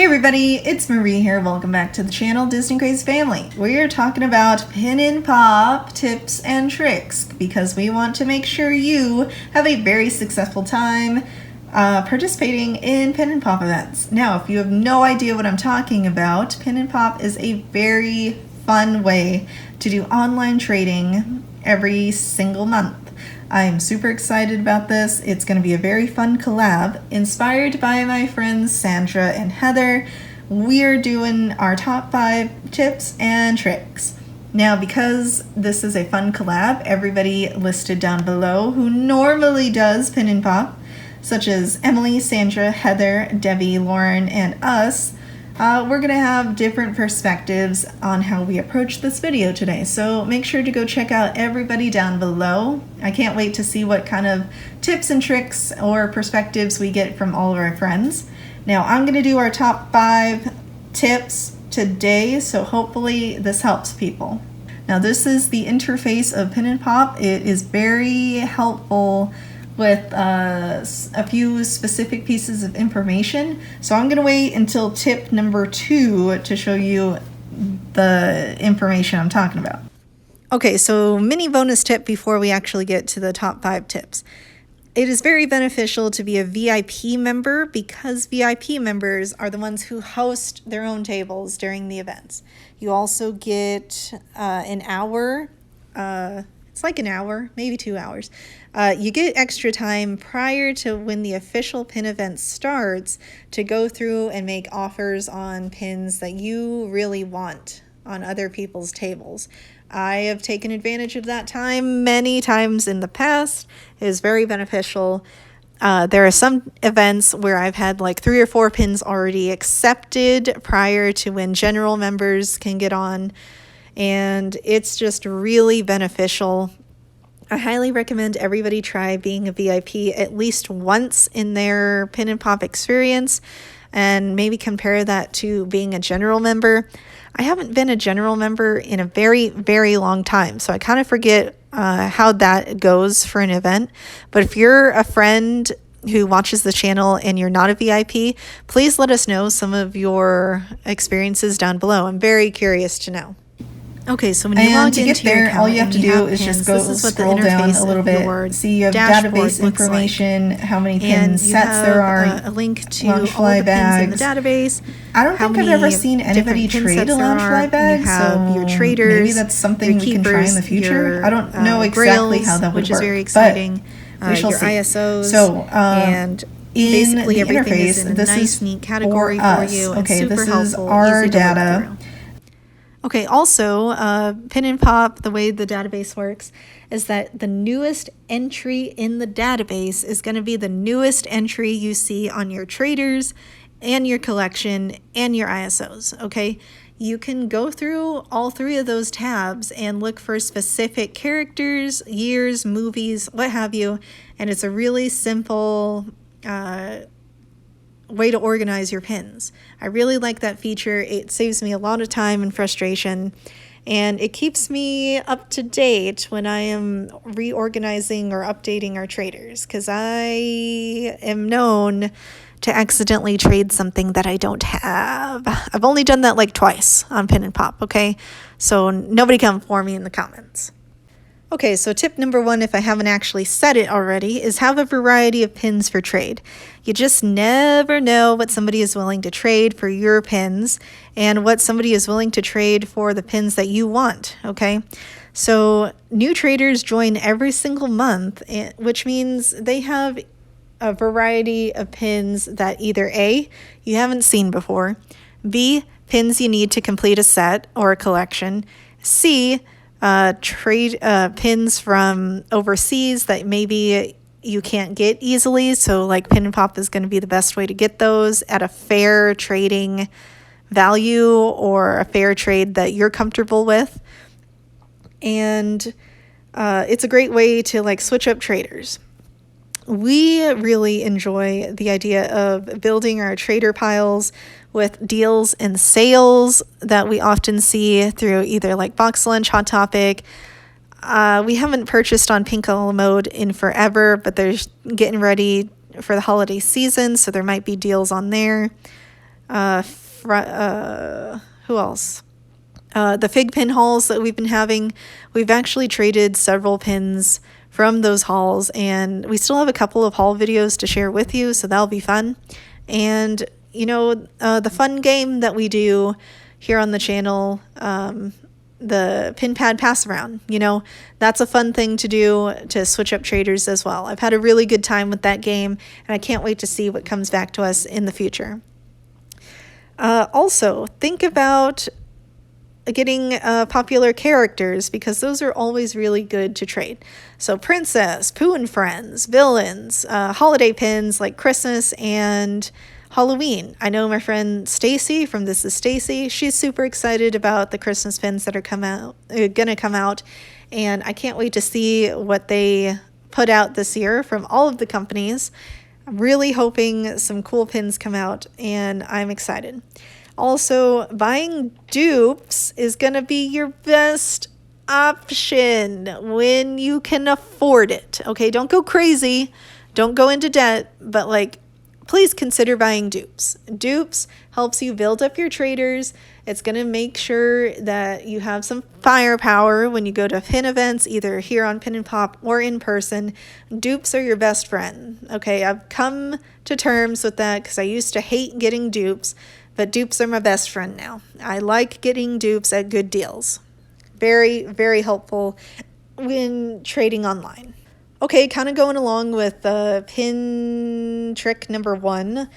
everybody, it's Marie here. Welcome back to the channel, Disney Craze Family. We're talking about pin and pop tips and tricks because we want to make sure you have a very successful time participating in pin and pop events. Now, if you have no idea what I'm talking about, pin and pop is a very fun way to do online trading every single month. I'm super excited about this. It's going to be a very fun collab inspired by my friends Sandra and Heather. We're doing our top 5 tips and tricks. Now, because this is a fun collab, everybody listed down below who normally does pin and pop, such as Emily, Sandra, Heather, Debbie, Lauren, and us, we're going to have different perspectives on how we approach this video today. So make sure to go check out everybody down below. I can't wait to see what kind of tips and tricks or perspectives we get from all of our friends. Now I'm going to do our top 5 tips today, so hopefully this helps people. Now this is the interface of Pin and Pop. It is very helpful with a few specific pieces of information. So I'm going to wait until tip number 2 to show you the information I'm talking about. Okay, so mini bonus tip before we actually get to the top 5 tips. It is very beneficial to be a VIP member because VIP members are the ones who host their own tables during the events. You also get an hour, it's like an hour, maybe 2 hours. You get extra time prior to when the official pin event starts to go through and make offers on pins that you really want on other people's tables. I have taken advantage of that time many times in the past. It is very beneficial. There are some events where I've had like 3 or 4 pins already accepted prior to when general members can get on, and it's just really beneficial. I highly recommend everybody try being a VIP at least once in their pin and pop experience and maybe compare that to being a general member. I haven't been a general member in a very, very long time, so I kind of forget how that goes for an event. But if you're a friend who watches the channel and you're not a VIP, please let us know some of your experiences down below. I'm very curious to know. Okay, so when you log into your account, all you have to do is just go scroll down a little bit. See, you have database information, how many pin sets there are, a link to Loungefly all the bags. pins in the database. I don't think I've ever seen anybody trade a Loungefly bag, so your traders, maybe that's something we can try in the future. I don't know exactly how that would which work, is very exciting. We shall your see. ISOs, so, and basically everything is in a nice, neat category for you. Okay, and super this helpful, is our easy to look data. through. Okay, also, Pin and Pop, the way the database works, is that the newest entry in the database is going to be the newest entry you see on your traders and your collection and your ISOs, okay? You can go through all 3 of those tabs and look for specific characters, years, movies, what have you, and it's a really simple way to organize your pins. I really like that feature. It saves me a lot of time and frustration, and it keeps me up to date when I am reorganizing or updating our traders, because I am known to accidentally trade something that I don't have. I've only done that like twice on Pin and Pop, okay? So nobody come for me in the comments. Okay, so tip number 1, if I haven't actually said it already, is have a variety of pins for trade. You just never know what somebody is willing to trade for your pins and what somebody is willing to trade for the pins that you want, okay? So new traders join every single month, which means they have a variety of pins that either A, you haven't seen before, B, pins you need to complete a set or a collection, C, trade pins from overseas that maybe you can't get easily, so like Pin and Pop is going to be the best way to get those at a fair trading value or a fair trade that you're comfortable with. And it's a great way to like switch up traders. We really enjoy the idea of building our trader piles with deals and sales that we often see through either like Box Lunch, Hot Topic. We haven't purchased on Pink a la Mode in forever, but they're getting ready for the holiday season, so there might be deals on there. Who else? The fig pin hauls that we've been having, we've actually traded several pins from those hauls, and we still have a couple of haul videos to share with you, so that'll be fun. And, the fun game that we do here on the channel, the pin pad pass around, that's a fun thing to do to switch up traders as well. I've had a really good time with that game, and I can't wait to see what comes back to us in the future. Also, think about getting popular characters, because those are always really good to trade. So Princess, Pooh and Friends, villains, holiday pins like Christmas and Halloween. I know my friend Stacy from This Is Stacy, she's super excited about the Christmas pins that are gonna come out, and I can't wait to see what they put out this year from all of the companies. I'm really hoping some cool pins come out, and I'm excited. Also, buying dupes is going to be your best option when you can afford it. Okay, don't go crazy. Don't go into debt, but please consider buying dupes. Dupes helps you build up your traders. It's going to make sure that you have some firepower when you go to pin events, either here on PinandPop or in person. Dupes are your best friend. Okay, I've come to terms with that because I used to hate getting dupes, but dupes are my best friend now. I like getting dupes at good deals. Very, very helpful when trading online. Okay, kind of going along with pin trick number 1.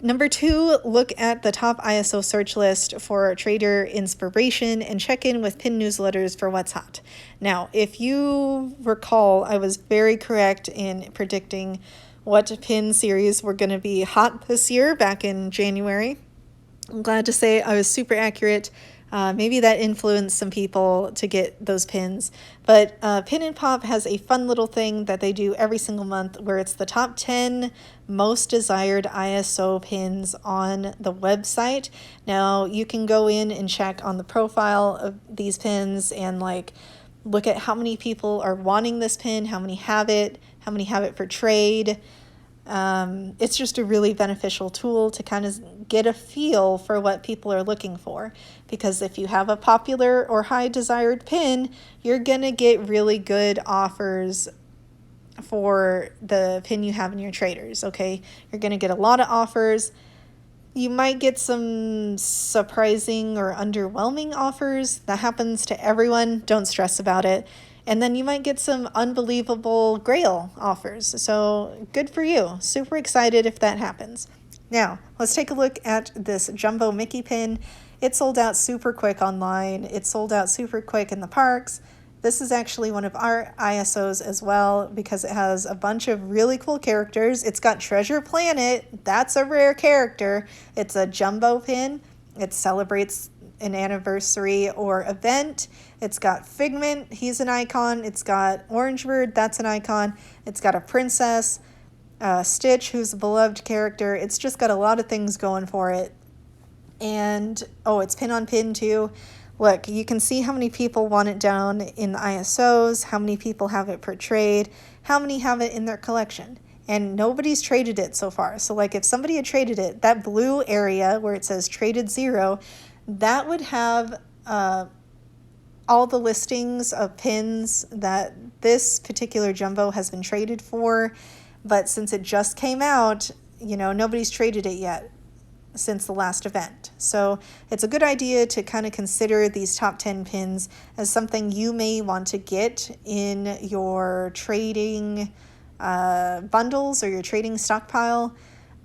Number 2, look at the top ISO search list for trader inspiration and check in with pin newsletters for what's hot. Now, if you recall, I was very correct in predicting what pin series were going to be hot this year back in January. I'm glad to say I was super accurate. Maybe that influenced some people to get those pins. But PinandPop has a fun little thing that they do every single month where it's the top 10 most desired ISO pins on the website. Now, you can go in and check on the profile of these pins and look at how many people are wanting this pin, how many have it for trade. It's just a really beneficial tool to kind of get a feel for what people are looking for, because if you have a popular or high desired pin, you're gonna get really good offers for the pin you have in your traders. Okay, you're gonna get a lot of offers. You might get some surprising or underwhelming offers. That happens to everyone. Don't stress about it. And then you might get some unbelievable grail offers. So good for you. Super excited if that happens. Now, let's take a look at this Jumbo Mickey pin. It sold out super quick online. It sold out super quick in the parks. This is actually one of our ISOs as well because it has a bunch of really cool characters. It's got Treasure Planet. That's a rare character. It's a jumbo pin. It celebrates an anniversary or event. It's got Figment, he's an icon. It's got Orangebird, that's an icon. It's got a princess, Stitch, who's a beloved character. It's just got a lot of things going for it. And, it's pin on pin too. Look, you can see how many people want it down in the ISOs, how many people have it per trade, how many have it in their collection. And nobody's traded it so far. So if somebody had traded it, that blue area where it says traded 0, that would have all the listings of pins that this particular jumbo has been traded for. But since it just came out, nobody's traded it yet since the last event. So it's a good idea to kind of consider these top 10 pins as something you may want to get in your trading bundles or your trading stockpile.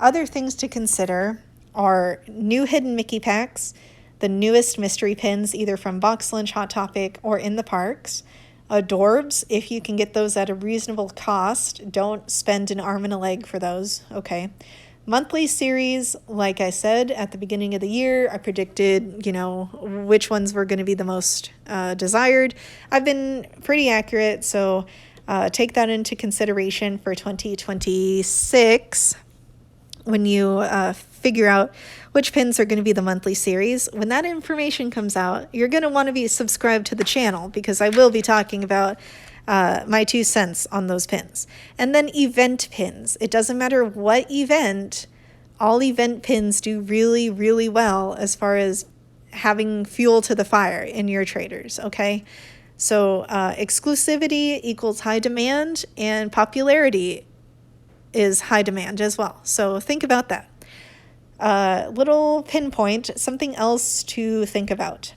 Other things to consider are new hidden Mickey packs, the newest mystery pins, either from Box Lunch, Hot Topic, or in the parks. Adorbs, if you can get those at a reasonable cost. Don't spend an arm and a leg for those, okay? Monthly series, like I said at the beginning of the year, I predicted, which ones were going to be the most desired. I've been pretty accurate, so take that into consideration for 2026 when you figure out which pins are going to be the monthly series. When that information comes out, you're going to want to be subscribed to the channel because I will be talking about my 2 cents on those pins. And then event pins. It doesn't matter what event, all event pins do really, really well as far as having fuel to the fire in your traders, okay? So exclusivity equals high demand, and popularity is high demand as well. So think about that. Little pinpoint, something else to think about.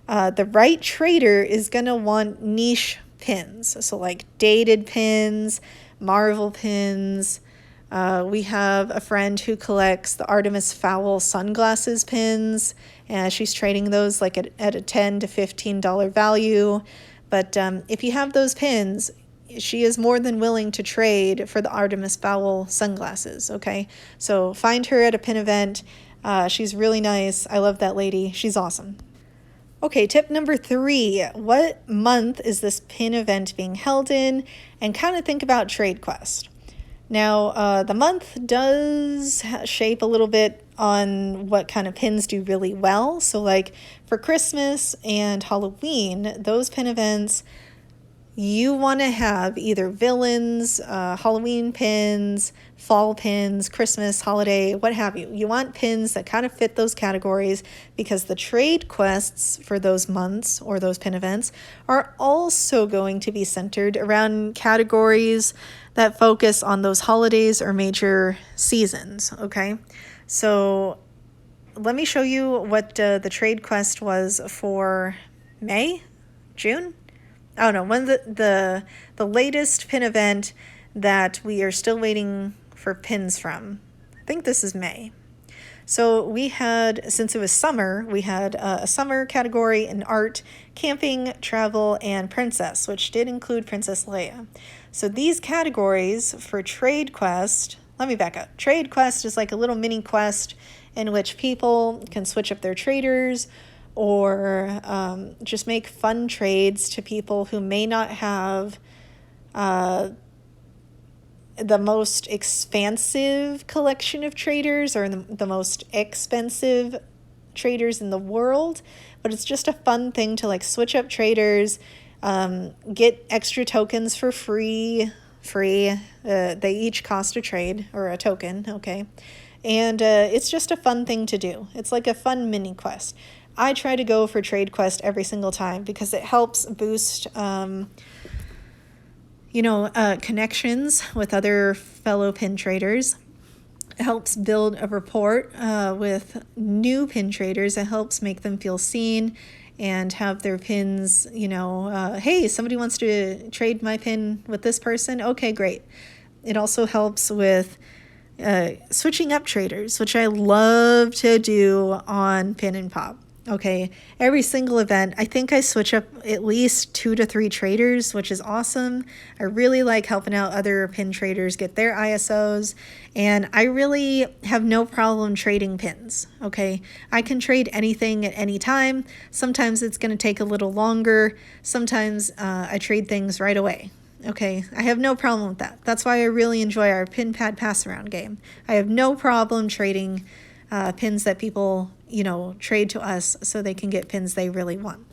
The right trader is going to want niche pins. So like dated pins, Marvel pins. We have a friend who collects the Artemis Fowl sunglasses pins, and she's trading those like at a $10 to $15 value. But if you have those pins, she is more than willing to trade for the Artemis Fowl sunglasses, okay? So find her at a pin event. She's really nice. I love that lady. She's awesome. Okay, tip number 3. What month is this pin event being held in? And kind of think about TradeQuest. Now, the month does shape a little bit on what kind of pins do really well. So like for Christmas and Halloween, those pin events, you want to have either villains, Halloween pins, fall pins, Christmas, holiday, what have you. You want pins that kind of fit those categories, because the trade quests for those months or those pin events are also going to be centered around categories that focus on those holidays or major seasons, okay? So let me show you what the trade quest was for May, June? Oh no, one of the latest pin event that we are still waiting for pins from. I think this is May. So we had, since it was summer, we had a summer category in art, camping, travel, and princess, which did include Princess Leia. So these categories for Trade Quest, let me back up. Trade Quest is like a little mini quest in which people can switch up their traders, or just make fun trades to people who may not have the most expansive collection of traders, or the most expensive traders in the world. But it's just a fun thing to like switch up traders, get extra tokens for free. They each cost a trade or a token, okay? And it's just a fun thing to do. It's like a fun mini quest. I try to go for Trade Quest every single time because it helps boost, connections with other fellow pin traders. It helps build a rapport with new pin traders. It helps make them feel seen and have their pins, hey, somebody wants to trade my pin with this person. Okay, great. It also helps with switching up traders, which I love to do on PinandPop. Okay, every single event, I think I switch up at least 2 to 3 traders, which is awesome. I really like helping out other pin traders get their ISOs, and I really have no problem trading pins, okay? I can trade anything at any time. Sometimes it's going to take a little longer. Sometimes I trade things right away. Okay, I have no problem with that. That's why I really enjoy our pin pad pass around game. I have no problem trading pins that people, trade to us so they can get pins they really want.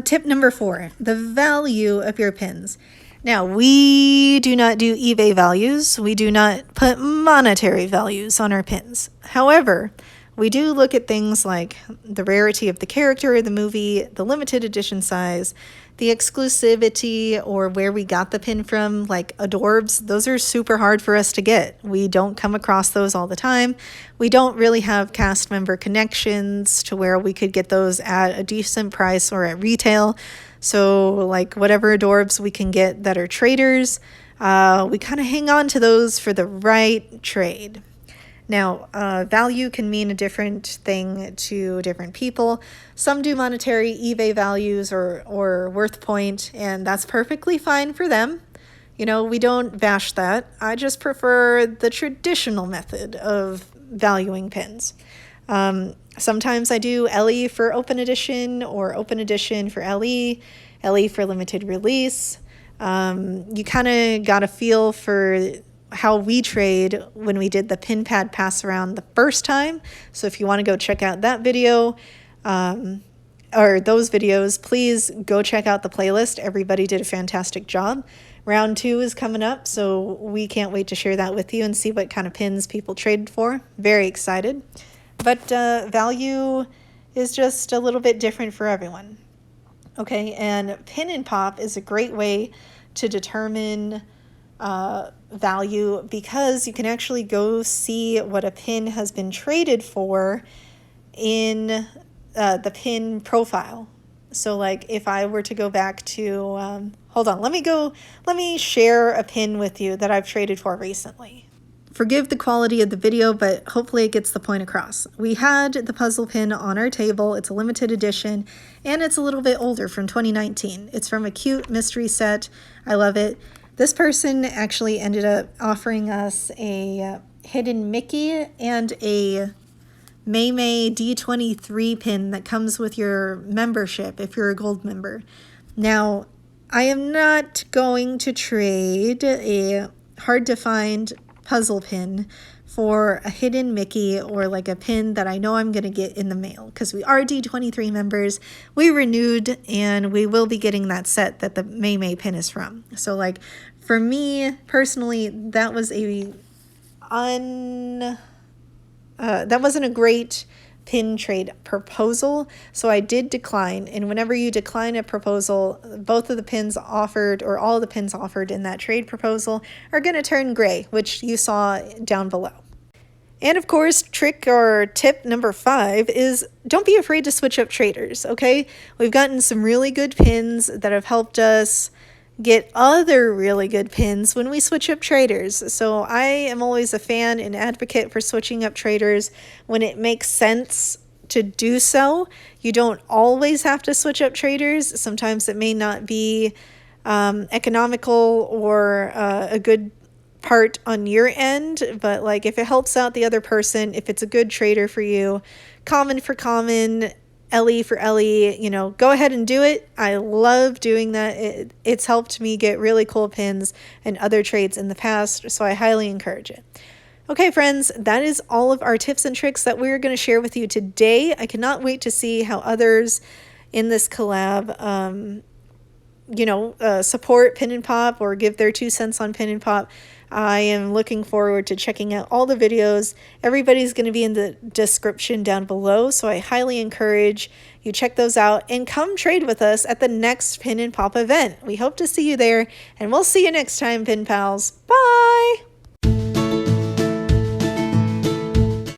Tip number 4, the value of your pins. Now, we do not do eBay values. We do not put monetary values on our pins. However, we do look at things like the rarity of the character, the movie, the limited edition size, the exclusivity, or where we got the pin from, like adorbs. Those are super hard for us to get. We don't come across those all the time. We don't really have cast member connections to where we could get those at a decent price or at retail. So like whatever adorbs we can get that are traders, we kind of hang on to those for the right trade. Now, value can mean a different thing to different people. Some do monetary eBay values or worth point, and that's perfectly fine for them. We don't bash that. I just prefer the traditional method of valuing pins. Sometimes I do LE for open edition or open edition for LE for limited release. You kind of got a feel for how we trade when we did the pin pad pass around the first time. So if you want to go check out that video or those videos, please go check out the playlist. Everybody did a fantastic job. Round 2 is coming up, so we can't wait to share that with you and see what kind of pins people traded for. Very excited. But value is just a little bit different for everyone. Okay, and Pin and Pop is a great way to determine value, because you can actually go see what a pin has been traded for in the pin profile. So like if I were to go back to, hold on, let me share a pin with you that I've traded for recently. Forgive the quality of the video, but hopefully it gets the point across. We had the puzzle pin on our table. It's a limited edition, and it's a little bit older, from 2019. It's from a cute mystery set. I love it. This person actually ended up offering us a hidden Mickey and a May D23 pin that comes with your membership if you're a gold member. Now, I am not going to trade a hard-to-find puzzle pin for a hidden Mickey or like a pin that I know I'm going to get in the mail, because we are D23 members. We renewed, and we will be getting that set that the May pin is from. So like for me personally, that was that wasn't a great pin trade proposal, so I did decline. And whenever you decline a proposal, both of the pins offered, or all of the pins offered in that trade proposal, are going to turn gray, which you saw down below. And of course, trick or tip number 5 is don't be afraid to switch up traders, okay? We've gotten some really good pins that have helped us get other really good pins when we switch up traders. So I am always a fan and advocate for switching up traders when it makes sense to do so. You don't always have to switch up traders. Sometimes it may not be economical or a good part on your end, but like if it helps out the other person, if it's a good trader for you, common for common, Ellie for Ellie, you know, go ahead and do it. I love doing that. It's helped me get really cool pins and other trades in the past, so I highly encourage it. Okay, friends, that is all of our tips and tricks that we're going to share with you today. I cannot wait to see how others in this collab, support Pin and Pop or give their 2 cents on Pin and Pop. I am looking forward to checking out all the videos. Everybody's going to be in the description down below, so I highly encourage you check those out and come trade with us at the next Pin and Pop event. We hope to see you there, and we'll see you next time, Pin Pals. Bye!